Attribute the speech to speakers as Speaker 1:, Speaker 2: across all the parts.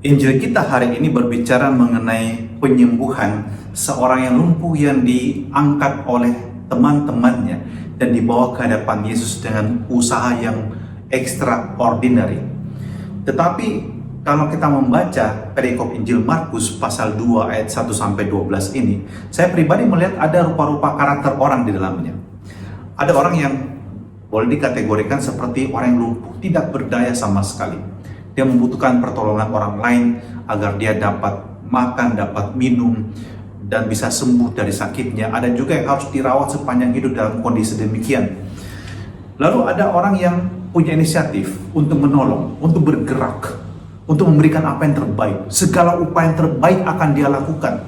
Speaker 1: Injil kita hari ini berbicara mengenai penyembuhan seorang yang lumpuh yang diangkat oleh teman-temannya dan dibawa ke hadapan Yesus dengan usaha yang extraordinary. Tetapi kalau kita membaca perikop Injil Markus pasal 2 ayat 1 sampai 12 ini, saya pribadi melihat ada rupa-rupa karakter orang di dalamnya. Ada orang yang boleh dikategorikan seperti orang yang lumpuh, tidak berdaya sama sekali. Dia membutuhkan pertolongan orang lain agar dia dapat makan, dapat minum, dan bisa sembuh dari sakitnya. Ada juga yang harus dirawat sepanjang hidup dalam kondisi demikian. Lalu ada orang yang punya inisiatif untuk menolong, untuk bergerak, untuk memberikan apa yang terbaik. Segala upaya yang terbaik akan dia lakukan.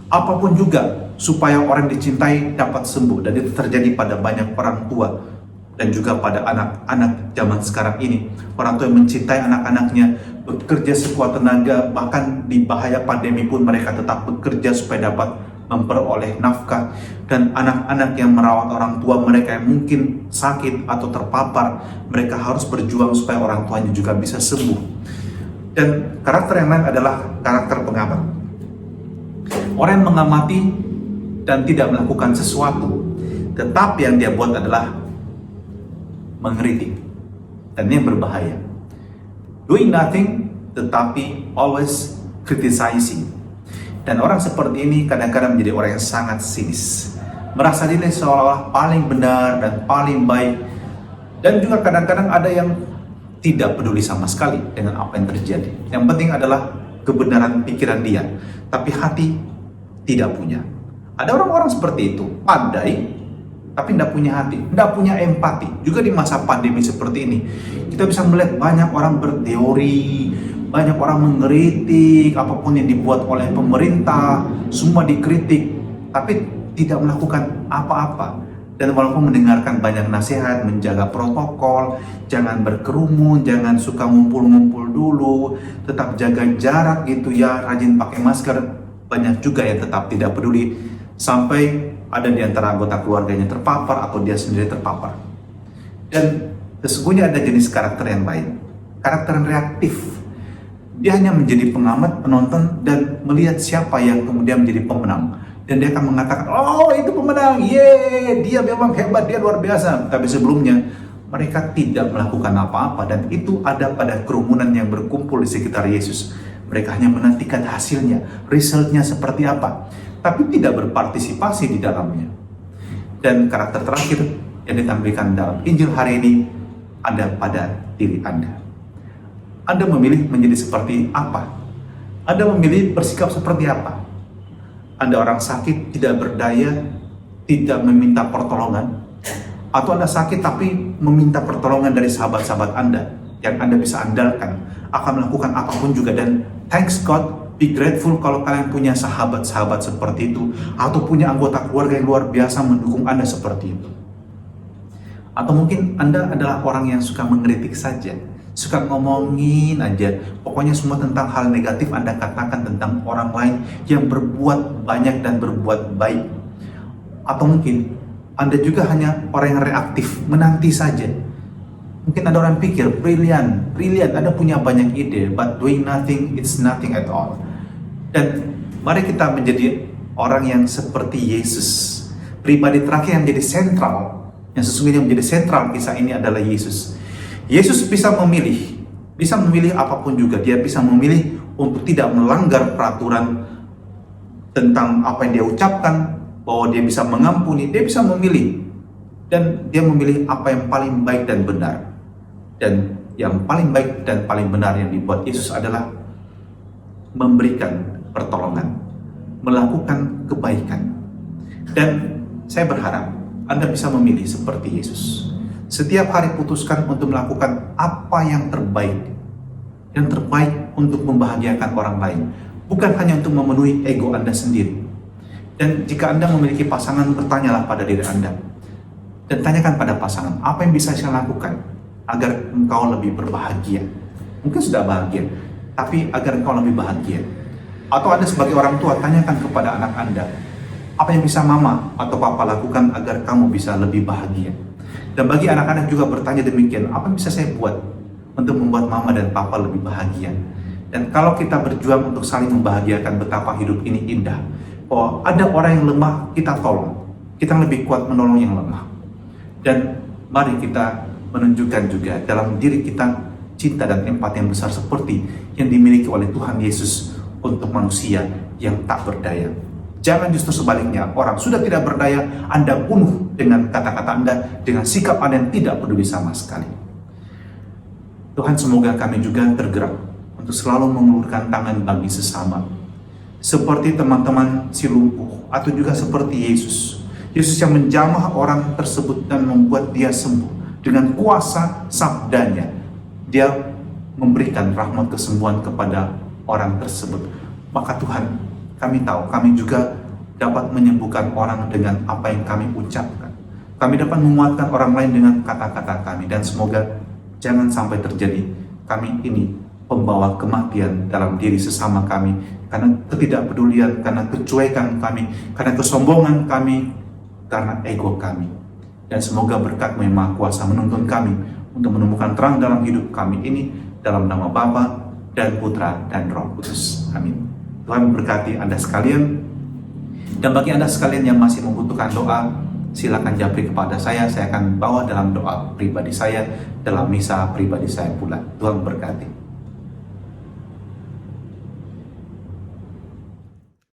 Speaker 1: Apapun juga supaya orang dicintai dapat sembuh. Dan itu terjadi pada banyak orang tua dan juga pada anak-anak zaman sekarang ini. Orang tua yang mencintai anak-anaknya, bekerja sekuat tenaga, bahkan di bahaya pandemi pun mereka tetap bekerja supaya dapat memperoleh nafkah. Dan anak-anak yang merawat orang tua mereka yang mungkin sakit atau terpapar, mereka harus berjuang supaya orang tuanya juga bisa sembuh. Dan karakter yang lain adalah karakter pengamat. Orang yang mengamati dan tidak melakukan sesuatu, tetapi yang dia buat adalah mengkritik, dan ini berbahaya. Doing nothing tetapi always criticizing. Dan orang seperti ini kadang-kadang menjadi orang yang sangat sinis, merasa diri seolah-olah paling benar dan paling baik. Dan juga kadang-kadang ada yang tidak peduli sama sekali dengan apa yang terjadi. Yang penting adalah kebenaran pikiran dia, tapi hati tidak punya. Ada orang-orang seperti itu, pandai tapi tidak punya hati, tidak punya empati. Juga di masa pandemi seperti ini, kita bisa melihat banyak orang berteori, banyak orang mengkritik apapun yang dibuat oleh pemerintah, semua dikritik, tapi tidak melakukan apa-apa. Dan walaupun mendengarkan banyak nasihat, menjaga protokol, jangan berkerumun, jangan suka ngumpul-ngumpul dulu, tetap jaga jarak gitu ya, rajin pakai masker, banyak juga yang tetap tidak peduli, sampai ada di antara anggota keluarganya terpapar atau dia sendiri terpapar. Dan sesungguhnya ada jenis karakter yang lain, karakter yang reaktif. Dia hanya menjadi pengamat, penonton, dan melihat siapa yang kemudian menjadi pemenang. Dan dia akan mengatakan, oh itu pemenang, yeay, dia memang hebat, dia luar biasa. Tapi sebelumnya mereka tidak melakukan apa-apa, dan itu ada pada kerumunan yang berkumpul di sekitar Yesus. Mereka hanya menantikan hasilnya, resultnya seperti apa, tapi tidak berpartisipasi di dalamnya. Dan karakter terakhir yang ditampilkan dalam Injil hari ini ada pada diri Anda. Anda memilih menjadi seperti apa? Anda memilih bersikap seperti apa? Anda orang sakit, tidak berdaya, tidak meminta pertolongan? Atau Anda sakit tapi meminta pertolongan dari sahabat-sahabat Anda yang Anda bisa andalkan, akan melakukan apapun juga? Dan thanks God, be grateful kalau kalian punya sahabat-sahabat seperti itu, atau punya anggota keluarga yang luar biasa mendukung Anda seperti itu. Atau mungkin Anda adalah orang yang suka mengkritik saja, suka ngomongin aja, pokoknya semua tentang hal negatif Anda katakan tentang orang lain yang berbuat banyak dan berbuat baik. Atau mungkin Anda juga hanya orang yang reaktif, menanti saja. Mungkin ada orang pikir, brilian, Anda punya banyak ide, but doing nothing, it's nothing at all. Dan mari kita menjadi orang yang seperti Yesus. Pribadi terakhir yang menjadi sentral, yang sesungguhnya menjadi sentral kisah ini adalah Yesus. Yesus bisa memilih apapun juga. Dia bisa memilih untuk tidak melanggar peraturan tentang apa yang dia ucapkan, bahwa dia bisa mengampuni, dia bisa memilih. Dan dia memilih apa yang paling baik dan benar. Dan yang paling baik dan paling benar yang dibuat Yesus adalah memberikan pertolongan, melakukan kebaikan. Dan saya berharap Anda bisa memilih seperti Yesus. Setiap hari putuskan untuk melakukan apa yang terbaik untuk membahagiakan orang lain, bukan hanya untuk memenuhi ego Anda sendiri. Dan jika Anda memiliki pasangan, bertanyalah pada diri Anda dan tanyakan pada pasangan, apa yang bisa saya lakukan agar engkau lebih berbahagia? Mungkin sudah bahagia, tapi agar engkau lebih bahagia. Atau Anda sebagai orang tua, tanyakan kepada anak Anda, apa yang bisa mama atau papa lakukan agar kamu bisa lebih bahagia? Dan bagi anak-anak juga bertanya demikian, apa yang bisa saya buat untuk membuat mama dan papa lebih bahagia? Dan kalau kita berjuang untuk saling membahagiakan, betapa hidup ini indah. Oh, ada orang yang lemah, kita tolong. Kita lebih kuat menolong yang lemah. Dan mari kita menunjukkan juga dalam diri kita cinta dan empati yang besar seperti yang dimiliki oleh Tuhan Yesus untuk manusia yang tak berdaya. Jangan justru sebaliknya, orang sudah tidak berdaya, Anda bunuh dengan kata-kata Anda, dengan sikap Anda yang tidak peduli sama sekali. Tuhan, semoga kami juga tergerak untuk selalu mengulurkan tangan bagi sesama. Seperti teman-teman si lumpuh, atau juga seperti Yesus. Yesus yang menjamah orang tersebut dan membuat dia sembuh. Dengan kuasa sabdanya, dia memberikan rahmat kesembuhan kepada orang tersebut. Maka Tuhan, kami tahu, kami juga dapat menyembuhkan orang dengan apa yang kami ucapkan. Kami dapat menguatkan orang lain dengan kata-kata kami. Dan semoga jangan sampai terjadi kami ini pembawa kematian dalam diri sesama kami, karena ketidakpedulian, karena kecuekan kami, karena kesombongan kami, karena ego kami. Dan semoga berkat-Mu yang Maha Kuasa menuntun kami untuk menemukan terang dalam hidup kami ini, dalam nama Bapa dan Putra dan Roh Kudus. Amin. Tuhan memberkati Anda sekalian. Dan bagi Anda sekalian yang masih membutuhkan doa, silakan japri kepada saya akan bawa dalam doa pribadi saya, dalam misa pribadi saya pula. Tuhan memberkati.